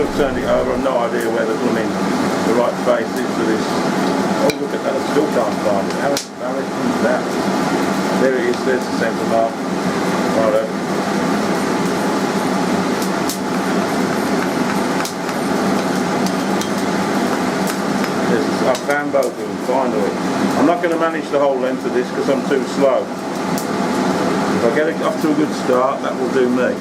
I've turned it over, I've no idea where the right face is for this. Oh, look at that, I still can't find it. How is that? There it is, there's the centre mark. Righto. I found both of them finally. I'm not going to manage the whole length of this because I'm too slow. If I get it off to a good start, that will do me.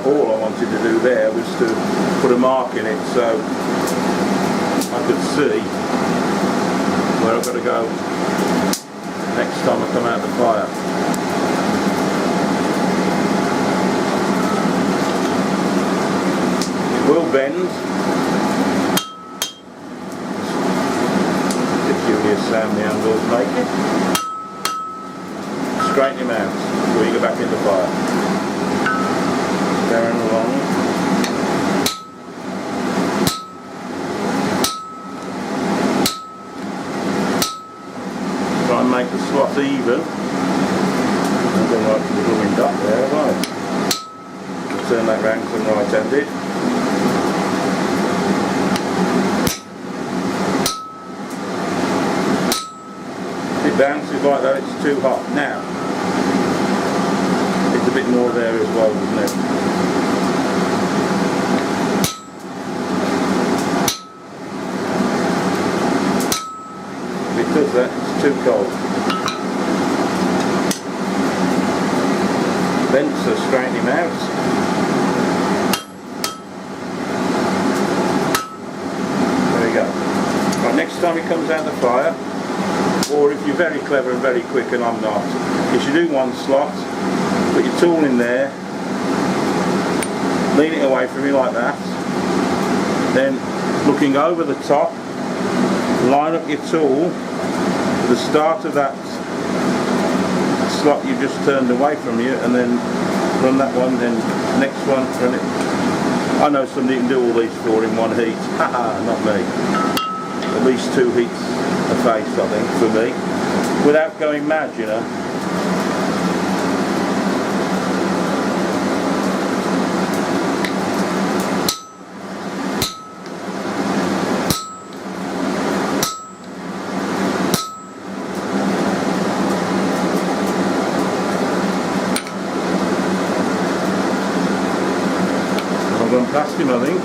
All I wanted to do there was to put a mark in it so I could see where I've got to go next time I come out of the fire. It will bend. Peculiar sound the handles make it. Straighten him out before you go back in the fire. Going along. Try and make the slot even. I don't like the blooming dot there, have I? I'll turn that round because I'm right-handed. If it bounces like that, it's too hot. Now, it's a bit more there as well, isn't it? Because that's too cold. Then so straighten him out. There we go. Right, next time he comes out of the fire, or if you're very clever and very quick and I'm not, you should do one slot, put your tool in there, lean it away from you like that, then looking over the top, line up your tool to the start of that slot you just turned away from you, and then run that one, then next one, run it. I know somebody can do all these four in one heat. Haha, not me. At least 2 heats a face, I think, for me, without going mad, you know. I've gone past him, I think.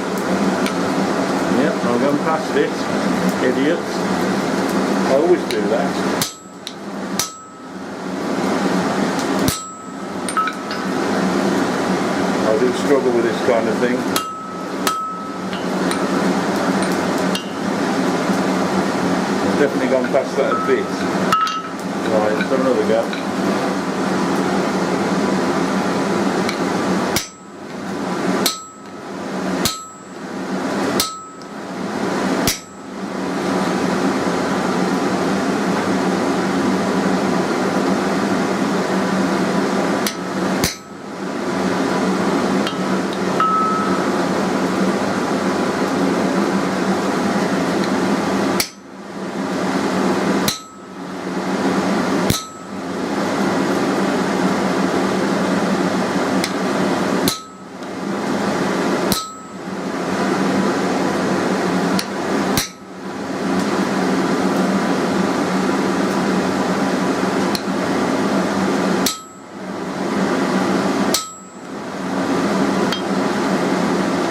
Yep, I've gone past it. Idiots. I always do that. I do struggle with this kind of thing. I've definitely gone past that a bit. Right, let's have another go.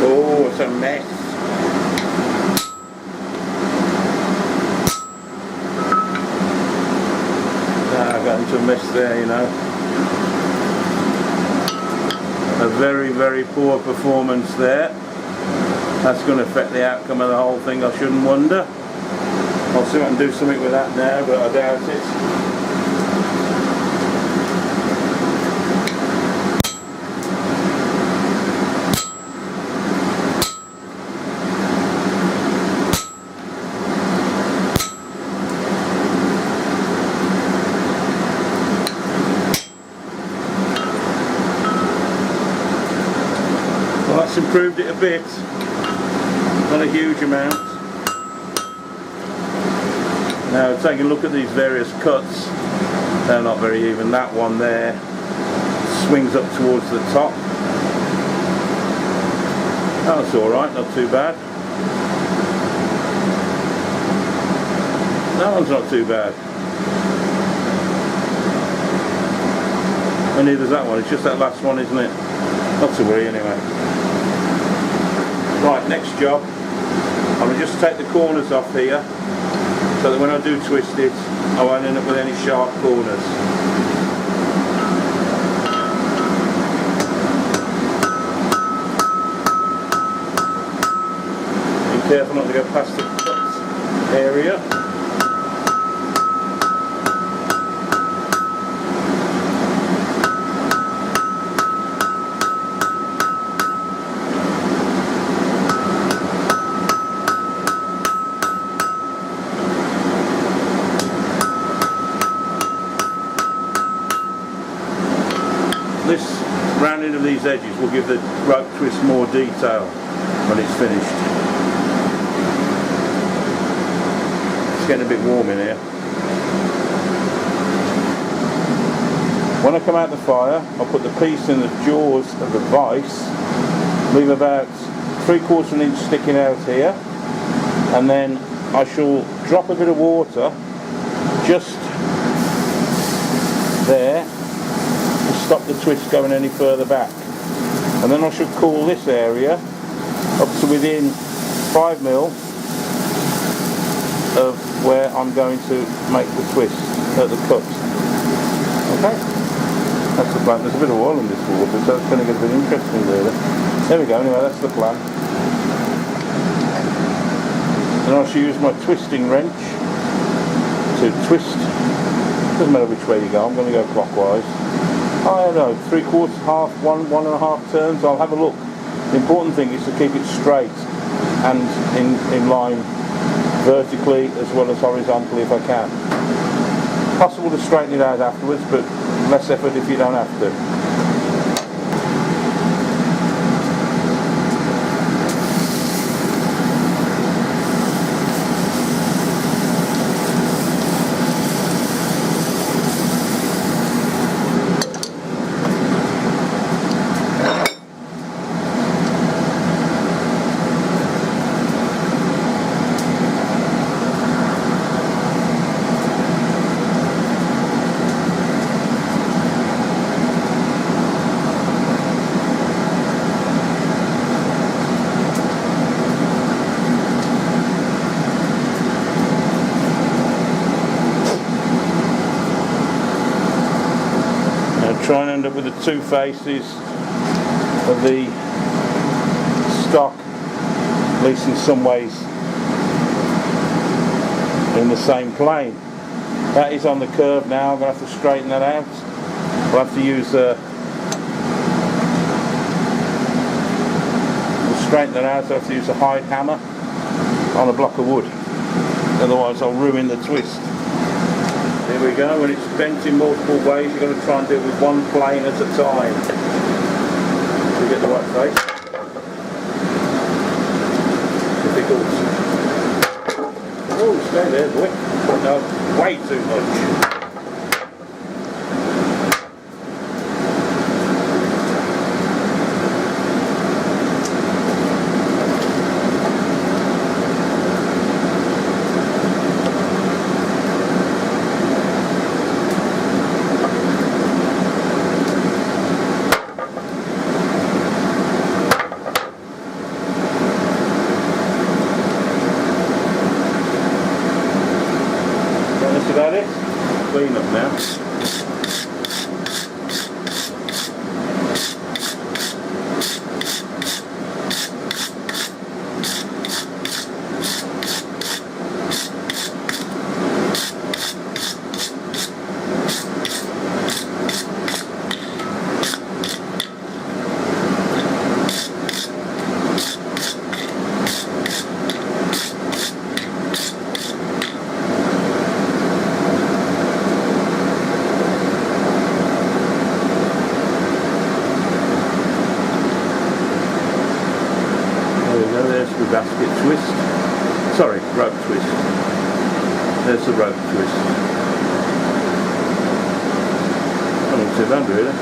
Oh, it's a mess. I've got into a mess there, you know. A very, very poor performance there. That's going to affect the outcome of the whole thing, I shouldn't wonder. I'll see if I can do something with that now, but I doubt it. It's improved it a bit, not a huge amount. Now taking a look at these various cuts, they're not very even. That one there swings up towards the top. That's alright, not too bad. That one's not too bad. And neither's that one, it's just that last one, isn't it? Not to worry anyway. Right, next job. I'm going to just take the corners off here, so that when I do twist it, I won't end up with any sharp corners. Be careful not to go past the cut area. This rounding of these edges will give the rope twist more detail when it's finished. It's getting a bit warm in here. When I come out the fire, I'll put the piece in the jaws of the vise, leave about 3/4 of an inch sticking out here, and then I shall drop a bit of water just there to stop the twist going any further back, and then I should cool this area up to within 5 mil of where I'm going to make the twist at the cut. Okay, that's the plan. There's a bit of oil in this water, so it's going to get a bit interesting really. There we go, anyway, that's the plan. Then I shall use my twisting wrench to twist. Doesn't matter which way you go, I'm going to go clockwise. I don't know, 3/4, half, 1.5 turns, I'll have a look. The important thing is to keep it straight and in line vertically as well as horizontally if I can. Possible to straighten it out afterwards, but less effort if you don't have to. Try and end up with the two faces of the stock, at least in some ways, in the same plane. That is on the curve now. I'm going to have to straighten that out. We'll have to use to straighten that out, so I have to use a hide hammer on a block of wood. Otherwise I'll ruin the twist. Here we go, when it's bent in multiple ways, you've got to try and do it with one plane at a time to get the right face. Difficult. Oh, stay there, boy. No, way too much. That's about it. Sorry, rope twist. There's the rope twist. Not too bad really.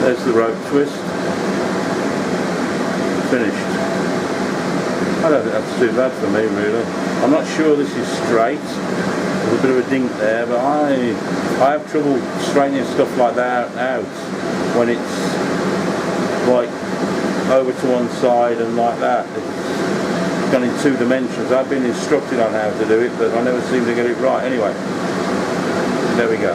There's the rope twist. Finished. I don't think that's too bad for me really. I'm not sure this is straight. There's a bit of a dink there, but I have trouble straightening stuff like that out when it's like over to one side and like that. It's gone in 2 dimensions. I've been instructed on how to do it, but I never seem to get it right. Anyway, there we go.